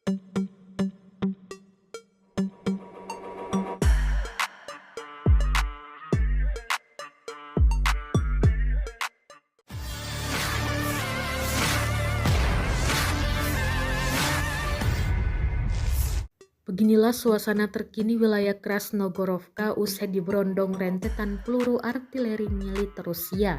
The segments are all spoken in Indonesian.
Beginilah suasana terkini wilayah Krasnogorovka usai diberondong rentetan peluru artileri militer Rusia.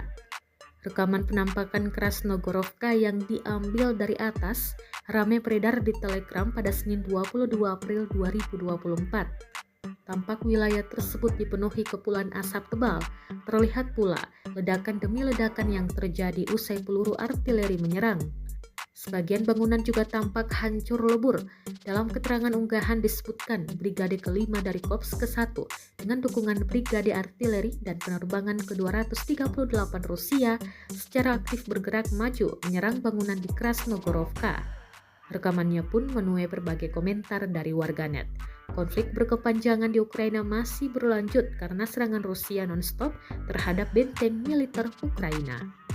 Rekaman penampakan Krasnogorovka yang diambil dari atas ramai beredar di Telegram pada Senin 22 April 2024. Tampak wilayah tersebut dipenuhi kepulan asap tebal. Terlihat pula ledakan demi ledakan yang terjadi usai peluru artileri menyerang. Sebagian bangunan juga tampak hancur lebur. Dalam keterangan unggahan disebutkan Brigade ke-5 dari Korps ke-1 dengan dukungan Brigade Artileri dan penerbangan ke-238 Rusia secara aktif bergerak maju menyerang bangunan di Krasnogorovka. Rekamannya pun menuai berbagai komentar dari warganet. Konflik berkepanjangan di Ukraina masih berlanjut karena serangan Rusia non-stop terhadap benteng militer Ukraina.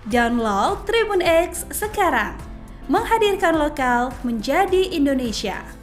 Download Tribun X sekarang, menghadirkan lokal menjadi Indonesia.